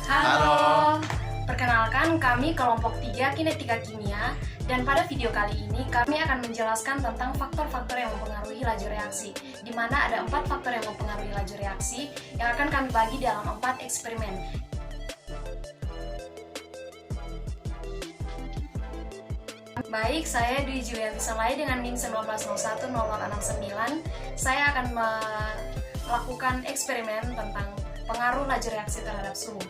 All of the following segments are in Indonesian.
Halo, perkenalkan kami kelompok 3 Kinetika Kimia, dan pada video kali ini kami akan menjelaskan tentang faktor-faktor yang mempengaruhi laju reaksi, di mana ada 4 faktor yang mempengaruhi laju reaksi yang akan kami bagi dalam 4 eksperimen. Baik, saya Dwi Julianti Salai dengan NIM 19010069. Saya akan melakukan eksperimen tentang pengaruh laju reaksi terhadap suhu.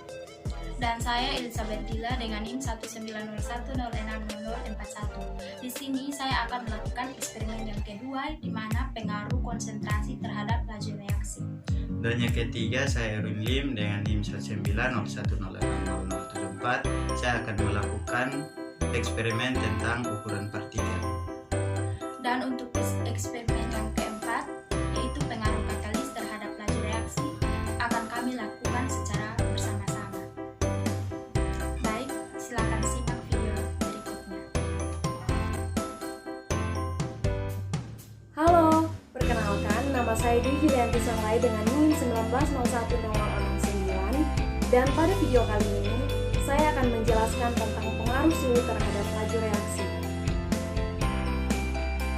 Dan saya Elizabeth Dila dengan NIM 1901060041. Di sini saya akan melakukan eksperimen yang kedua, di mana pengaruh konsentrasi terhadap laju reaksi. Dan yang ketiga, saya Erwin Lim dengan NIM 1901060074. Saya akan melakukan eksperimen tentang ukuran partikel. Dan untuk eksperimen yang keempat, yaitu pengaruh katalis terhadap laju reaksi, akan kami lakukan secara bersama-sama. Baik, silakan simak video berikutnya. Halo, perkenalkan nama saya Dwi Julianti Salai dengan NIM 19010069, dan pada video kali ini saya akan menjelaskan tentang pengaruh suhu terhadap laju reaksi.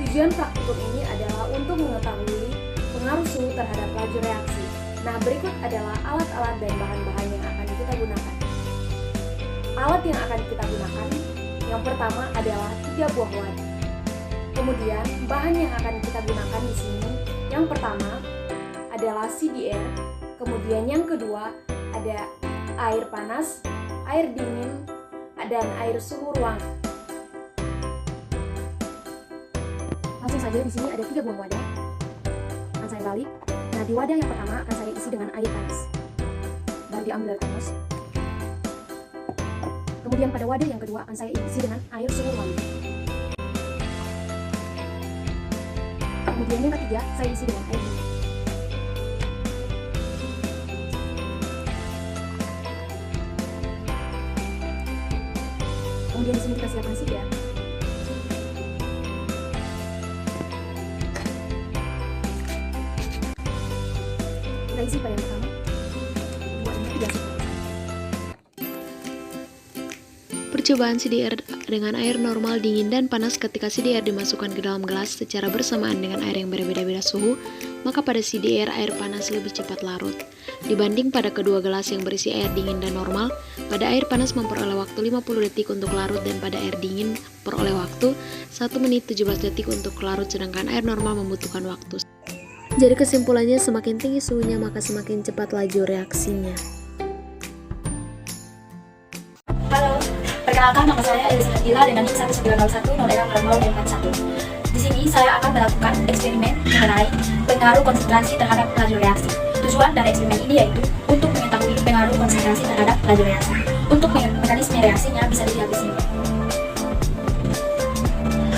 Tujuan praktikum ini adalah untuk mengetahui pengaruh suhu terhadap laju reaksi. Nah, berikut adalah alat-alat dan bahan-bahan yang akan kita gunakan. Alat yang akan kita gunakan, yang pertama adalah 3 buah wadah. Kemudian, bahan yang akan kita gunakan di sini, yang pertama adalah CDR, kemudian yang kedua ada air panas, air dingin, dan air suhu ruangan. Langsung saja, di sini ada 3 buah wadah. Akan saya balik. Nah, di wadah yang pertama akan saya isi dengan air panas dan diambil dari termos. Kemudian pada wadah yang kedua akan saya isi dengan air suhu ruangan. Kemudian yang ketiga saya isi dengan air dingin. Kemudian di sini kita siapkan CDR. Kita isi pada yang pertama, kedua, dan ketiga. Percobaan CDR dengan air normal dingin dan panas. Ketika CDR dimasukkan ke dalam gelas secara bersamaan dengan air yang berbeda-beda suhu, maka pada CDR air panas lebih cepat larut. Dibanding pada kedua gelas yang berisi air dingin dan normal, pada air panas memperoleh waktu 50 detik untuk larut dan pada air dingin memperoleh waktu 1 menit 17 detik untuk larut, sedangkan air normal membutuhkan waktu. Jadi kesimpulannya, semakin tinggi suhunya maka semakin cepat laju reaksinya. Halo, perkenalkan nama saya Elizabeth Dila dengan NIM 1901060041. Di sini saya akan melakukan eksperimen mengenai pengaruh konsentrasi terhadap laju reaksi. Tujuan dari eksperimen ini yaitu untuk mengetahui pengaruh konsentrasi terhadap laju reaksi. Untuk mekanisme reaksinya bisa dilihat di sini.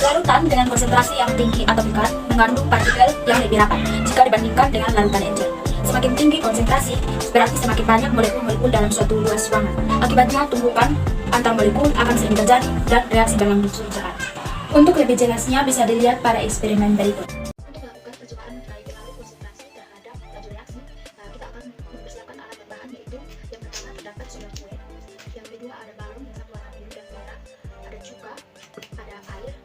Larutan dengan konsentrasi yang tinggi atau pekat mengandung partikel yang lebih rapat jika dibandingkan dengan larutan encer. Semakin tinggi konsentrasi, berarti semakin banyak molekul-molekul dalam suatu luas ruangan. Akibatnya, tumbukan antar molekul akan sering terjadi dan reaksi berlangsung cepat. Untuk lebih jelasnya bisa dilihat pada eksperimen berikut. Untuk melakukan percobaan mengenai pengaruh konsentrasi terhadap laju reaksi, kita akan mempersiapkan alat dan bahan, yaitu yang pertama terdapat soda kue, yang kedua ada balon yang satu warna biru dan merah, ada cuka, ada air,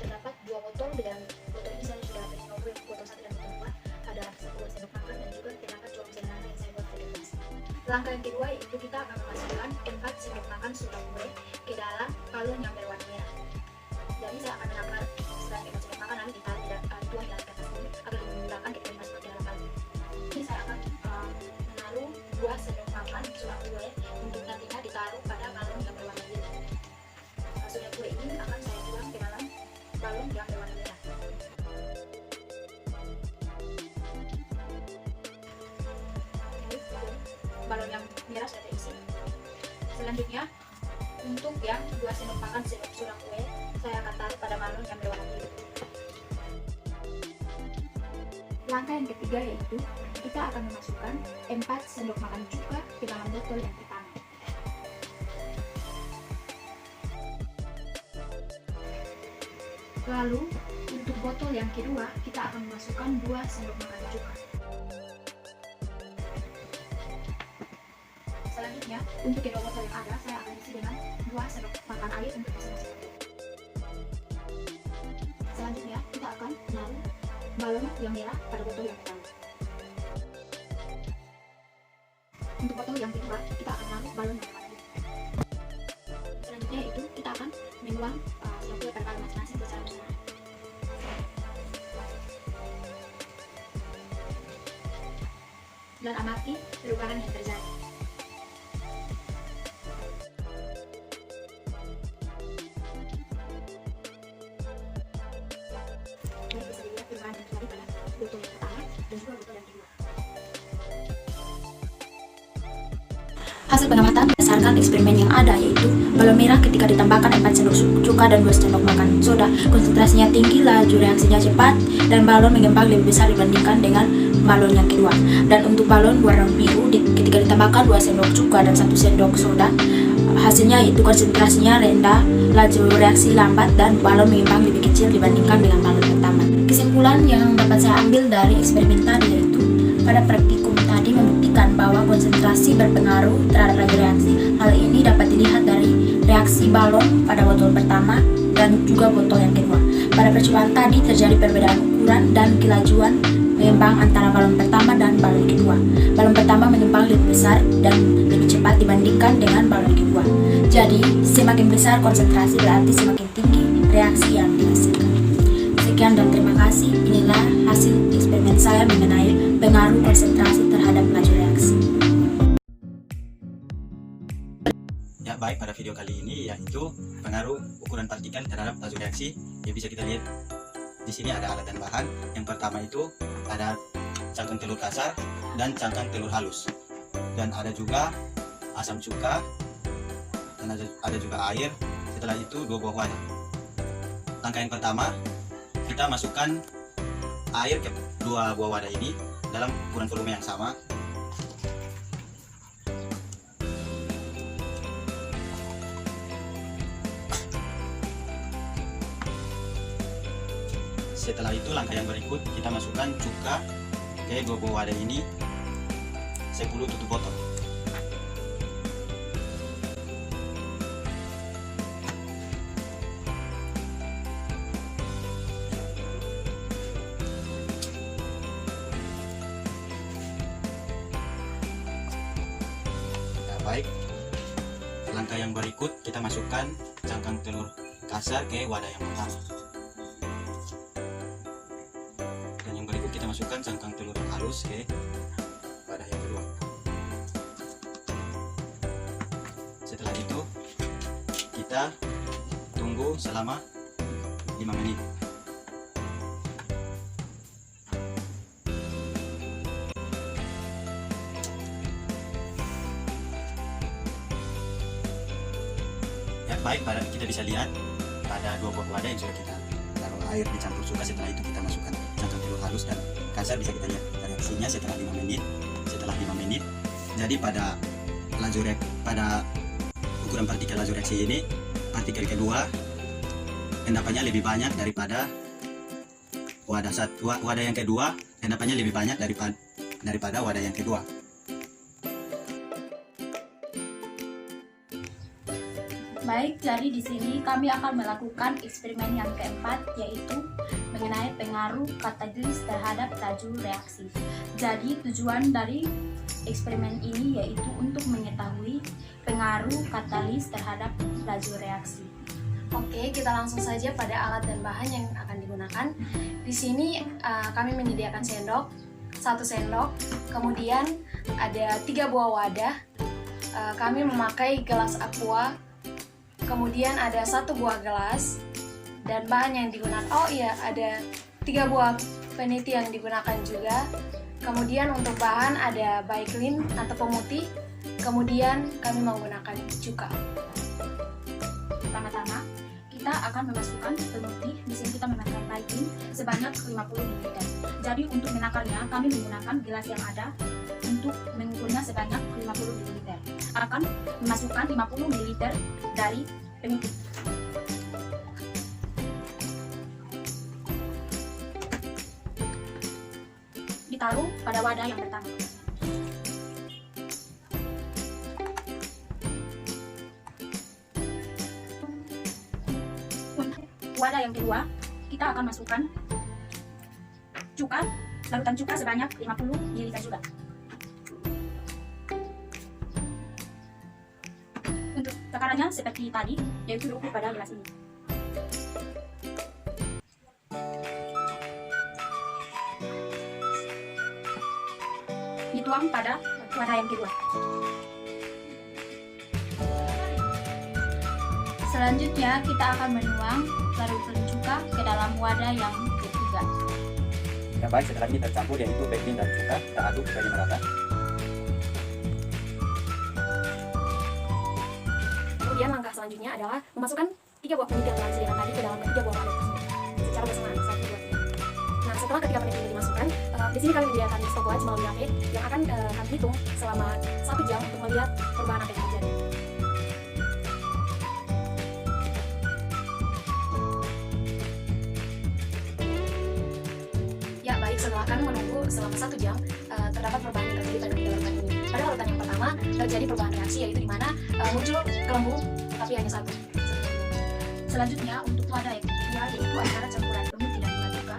terdapat 2 botol, dan botol ini saya sudah beri botol 1 dan botol 2, ada 1 sendok makan, dan juga terdapat colong sederhana yang saya buat dari gelas. Langkah yang kedua yaitu kita akan memasukkan 4 sendok makan soda kue ke dalam balon yang berwarna merah. Jadi saya akan menambah selain 4 sendok makan, lalu ditaruh tuang di atas ini agar memudahkan kita masuk ke dalam balon. Ini saya akan menaruh 2 sendok makan soda kue untuk nantinya ditaruh pada balon yang berwarna biru. Soda kue ini akan saya tuang ke dalam balon yang berwarna merah. Balon yang merah sudah terisi. Selanjutnya, untuk yang 2 sendok makan soda kue, saya akan taruh pada balon yang berwarna biru. Langkah yang ketiga yaitu kita akan memasukkan 4 sendok makan cuka ke dalam botol yang pertama. Lalu untuk botol yang kedua kita akan memasukkan 2 sendok makan cuka. Selanjutnya, untuk kedua botol yang ada, saya akan isi dengan 2 sendok makan air untuk masing-masing. Selanjutnya, kita akan menaruh balon yang merah pada botol yang pertama. Untuk botol yang kedua, kita akan menaruh balon yang merah. Selanjutnya itu kita akan menuang satu pada balon masing-masing secara bersamaan. Dan amati perubahan yang terjadi. Ini bisa dilihat perubahan yang terjadi pada botol yang pertama dan juga botol yang kedua. Hasil pengamatan berdasarkan eksperimen yang ada yaitu balon merah ketika ditambahkan 4 sendok cuka dan 2 sendok makan soda, konsentrasinya tinggi, laju reaksinya cepat, dan balon mengembang lebih besar dibandingkan dengan balon yang kedua. Dan untuk balon warna biru ketika ditambahkan 2 sendok cuka dan 1 sendok soda, hasilnya yaitu konsentrasinya rendah, laju reaksi lambat, dan balon mengembang lebih kecil dibandingkan dengan balon pertama. Kesimpulan yang dapat saya ambil dari eksperimen tadi yaitu pada praktikum tadi membuktikan bahwa konsentrasi berpengaruh terhadap laju reaksi. Hal ini dapat dilihat dari reaksi balon pada botol pertama dan juga botol yang kedua. Pada percobaan tadi terjadi perbedaan ukuran dan kelajuan mengembang antara balon pertama dan balon kedua. Balon pertama mengembang lebih besar dan lebih cepat dibandingkan dengan balon kedua. Jadi, semakin besar konsentrasi berarti semakin tinggi reaksi yang dihasilkan. Sekian dan terima kasih. Inilah hasil eksperimen saya mengenai pengaruh konsentrasi terhadap laju reaksi. Ya, baik, pada video kali ini yaitu pengaruh ukuran partikel terhadap laju reaksi. Ya, bisa kita lihat di sini ada alat dan bahan. Yang pertama itu ada cangkang telur kasar dan cangkang telur halus, dan ada juga asam cuka, dan ada juga air. Setelah itu 2 buah wadah. Langkah yang pertama, kita masukkan air ke 2 buah wadah ini dalam ukuran volume yang sama. Setelah itu langkah yang berikut, kita masukkan cuka ke 2 buah wadah ini 10 tutup botol. Baik, langkah yang berikut kita masukkan cangkang telur kasar ke wadah yang pertama, dan yang berikut kita masukkan cangkang telur halus ke wadah yang kedua. Setelah itu kita tunggu selama 5 menit. Baik, kita bisa lihat pada 2 buah wadah yang sudah kita taruh air dicampur cuka. Setelah itu kita masukkan cangkang telur halus dan kasar. Bisa kita lihat reaksinya setelah 5 menit. Jadi pada ukuran partikel laju reaksi ini, partikel kedua endapannya lebih banyak daripada wadah yang kedua, endapannya lebih banyak daripada wadah yang kedua. Baik, jadi di sini kami akan melakukan eksperimen yang keempat, yaitu mengenai pengaruh katalis terhadap laju reaksi. Jadi tujuan dari eksperimen ini yaitu untuk mengetahui pengaruh katalis terhadap laju reaksi. Oke, kita langsung saja pada alat dan bahan yang akan digunakan. Di sini kami menyediakan sendok, 1 sendok, kemudian ada 3 buah wadah. Kami memakai gelas aqua, kemudian ada 1 buah gelas, dan bahan yang digunakan, ada 3 buah peniti yang digunakan juga. Kemudian untuk bahan ada Baiklin atau pemutih, kemudian kami menggunakan cuka. Pertama-tama kita akan memasukkan pemutih. Di sini kita memakai Baiklin sebanyak 50 ml. Jadi untuk menakarnya kami menggunakan gelas yang ada untuk mengukurnya sebanyak 50 ml. Akan memasukkan 50 ml dari pemutih. Ditaruh pada wadah yang pertama. wadah yang kedua, kita akan masukkan cuka, larutan cuka sebanyak 50 ml juga. Untuk takarannya seperti tadi, yaitu diukur pada gelas ini. Dituang pada wadah yang kedua. Selanjutnya kita akan menuang larutan cuka ke dalam wadah yang ketiga. Ya baik, setelah ini tercampur yaitu baking dan cuka, kita aduk supaya merata. Kemudian langkah selanjutnya adalah memasukkan 3 buah penit yang telah disediakan tadi ke dalam 3 buah wadah tersebut secara bersamaan 1, 2, 3. Nah, setelah ketiga penit ini dimasukkan, di sini kami menyediakan stopwatch melalui HP yang akan kami hitung selama 1 jam untuk melihat perubahan apa yang terjadi. Ya baik, setelah kami menunggu selama 1 jam, terdapat perubahan yang terjadi pada 3 larutan ini. Pada larutan yang pertama terjadi perubahan reaksi, yaitu di mana muncul gelembung tapi hanya 1. Selanjutnya untuk wadah yang ketiga, yaitu antara campuran pemutih dan gula cuka.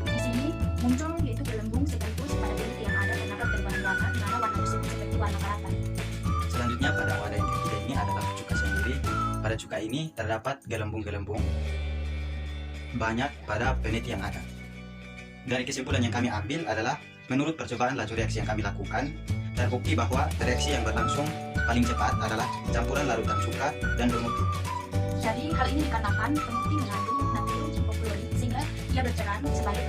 Di sini muncul yaitu gelembung sekaligus pada titik yang ada terdapat perubahan warna, di mana warna tersebut seperti warna karatan. Selanjutnya pada wadah yang ketiga ini adalah cuka sendiri. Pada cuka ini terdapat gelembung-gelembung banyak pada penit yang ada. Dari kesimpulan yang kami ambil adalah menurut percobaan laju reaksi yang kami lakukan, terbukti bahwa reaksi yang berlangsung paling cepat adalah campuran larutan cuka dan pemutih. Jadi hal ini dikarenakan pemutih mengandung natrium hipoklorit sehingga ia berperan sebagai